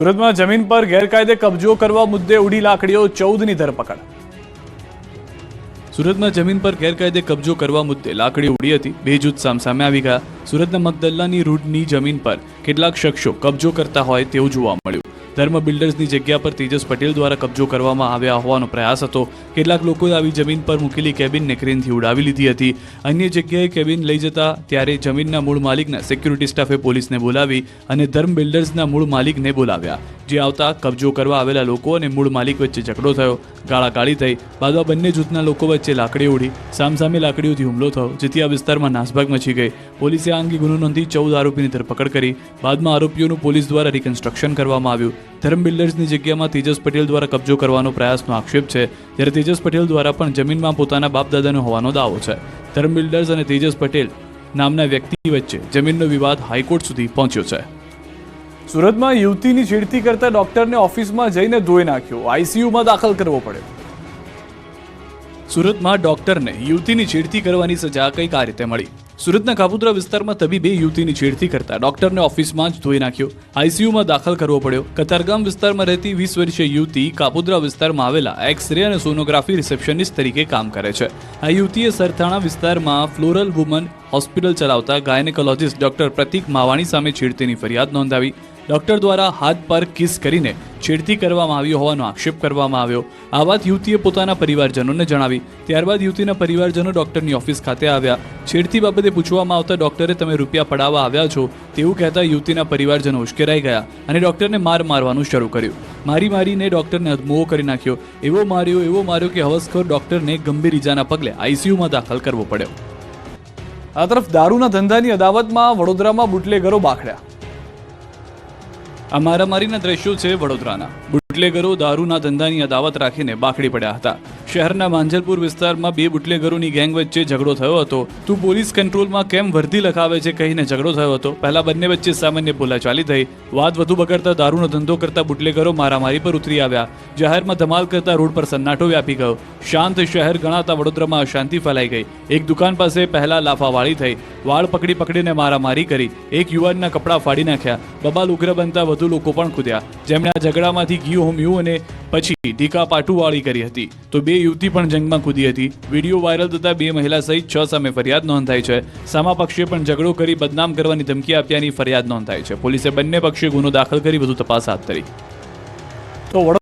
સુરતમાં જમીન પર ગેરકાયદે કબજો કરવા મુદ્દે ઉડી લાકડીઓ 14ની ધરપકડ। સુરતમાં જમીન પર ગેરકાયદે કબજો કરવા મુદ્દે લાકડીઓ ઉડી હતી। બે જૂથ સામસામે આવી ગયા। સુરતના મગદલ્લાની રૂટની જમીન પર કેટલાક શખ્સો કબજો કરતા હોય તેવું જોવા મળ્યું। ધર્મ બિલ્ડર્સની જગ્યા પર તેજસ પટેલ દ્વારા કબજો કરવામાં આવ્યા હોવાનો પ્રયાસ હતો। કેટલાક લોકોએ આવી જમીન પર મૂકેલી કેબિનને ક્રેનથી ઉડાવી લીધી હતી। અન્ય જગ્યાએ કેબિન લઈ જતા ત્યારે જમીનના મૂળ માલિકના સિક્યુરિટી સ્ટાફે પોલીસને બોલાવી અને ધર્મ બિલ્ડર્સના મૂળ માલિકને બોલાવ્યા। જે આવતા કબજો કરવા આવેલા લોકો અને મૂળ માલિક વચ્ચે ઝઘડો થયો, ગાળાગાળી થઈ। બાદમાં બંને જૂથના લોકો વચ્ચે લાકડીઓ ઉડી, સામસામે લાકડીઓથી હુમલો થયો, જેથી આ વિસ્તારમાં નાસભાગ મચી ગઈ। પોલીસે આ અંગે ગુનો નોંધી 14 આરોપીની ધરપકડ કરી। બાદમાં આરોપીઓનું પોલીસ દ્વારા રિકન્સ્ટ્રક્શન કરવામાં આવ્યું। ધર્મ બિલ્ડર્સની જગ્યામાં તેજસ પટેલ દ્વારા કબજો કરવાનો પ્રયાસનો આક્ષેપ છે, જ્યારે તેજસ પટેલ દ્વારા પણ જમીનમાં પોતાના બાપ દાદાનો હોવાનો દાવો છે। ધર્મ બિલ્ડર્સ અને તેજસ પટેલ નામના વ્યક્તિ વચ્ચે જમીનનો વિવાદ હાઈકોર્ટ સુધી પહોંચ્યો છે। સુરતમાં યુવતીની છેડતી કરતા ડોક્ટરને ઓફિસમાં જઈને ધોઈ નાખ્યો, આઈસીયુમાં દાખલ કરવો પડ્યો। સુરતમાં ડોક્ટરને યુવતીની છેડતી કરવાની સજા કઈક આ રીતે મળી। સુરતના કાપોદ્રા વિસ્તારમાં તબીબે યુવતીની છેડતી કરતા ડોક્ટરને ઓફિસમાં જ ધોઈ નાખ્યો, આઈસીયુમાં દાખલ કરવો પડ્યો। કતારગામ વિસ્તારમાં રહેતી 20 વર્ષીય યુવતી કાપોદ્રા વિસ્તારમાં આવેલા એક્સ-રે અને સોનોગ્રાફી રિસેપ્શનિસ્ટ તરીકે કામ કરે છે। આ યુવતીએ સરથાણા વિસ્તારમાં ફ્લોરલ વુમન હોસ્પિટલ ચલાવતા ગાયનેકોલોજીસ્ટ ડોક્ટર પ્રતીક માવાણી સામે છેડતીની ફરિયાદ નોંધાવી। ડોક્ટર દ્વારા હાથ પર કિસ કરીને છેડતી કરવામાં આવી હોવાનો આક્ષેપ કરવામાં આવ્યો। આ વાત યુવતીએ પોતાના પરિવારજનોને જણાવી। ત્યારબાદ યુવતીના પરિવારજનો ડોક્ટરની ઓફિસ ખાતે આવ્યા। છેડતી બાબતે પૂછવામાં આવતા ડોક્ટરે તમે રૂપિયા પડાવવા આવ્યા છો તેવું કહેતા યુવતીના પરિવારજનો ઉશ્કેરાઈ ગયા અને ડોક્ટરને મારવાનું શરૂ કર્યું। મારીને ડોક્ટરને અધમુઓ કરી નાખ્યો। એવો માર્યો કે હવસખોર ડોક્ટરને ગંભીર ઈજાના પગલે આઈસીયુમાં દાખલ કરવો પડ્યો। આ તરફ દારૂના ધંધાની અદાવતમાં વડોદરામાં બુટલેગરો બાખડ્યા। આ મારામારીના દ્રશ્યો છે વડોદરાના। બુટલેગરો દારૂના ધંધાની અદાવત રાખીને બાખડી પડ્યા હતા। શહેરના માંજલપુર વિસ્તારમાં બે બુટલેગરોની ગેંગ વચ્ચે ઝઘડો થયો હતો। તું પોલીસ કંટ્રોલમાં કેમ વર્દી લખાવે છે કહીને ઝઘડો થયો હતો। પહેલા બંને વચ્ચે સામાન્ય બોલાચાલી થઈ। વાત વધુ બગડતા દારૂનો ધંધો કરતા બુટલેગરો મારામારી પર ઉતરી આવ્યા। જાહેરમાં ધમાલ કરતા રોડ પર સન્નાટો વ્યાપી ગયો। શાંત શહેર ગણાતા વડોદરામાં અશાંતિ ફેલાઈ ગઈ। એક દુકાન પાસે પહેલા લાફાવાળી થઈ, વાળ પકડીને મારામારી કરી, એક યુવાનના કપડાં ફાડી નાખ્યા। બબાલ ઉગ્ર બનતા વધુ લોકો પણ કૂદ્યા, જેમણે આ ઝઘડામાંથી ઘી હોમ્યું અને પછી ઢીકા પાટુવાળી કરી હતી તો બે યુવતી પણ જંગમાં કૂદી હતી। વિડીયો વાયરલ થતા બે મહિલા સહિત 6 સામે ફરિયાદ નોંધાઈ છે। સામા પક્ષે પણ ઝઘડો કરી બદનામ કરવાની ધમકી આપ્યાની ફરિયાદ નોંધાઈ છે। પોલીસે બંને પક્ષે ગુનો દાખલ કરી વધુ તપાસ હાથ ધરી। તો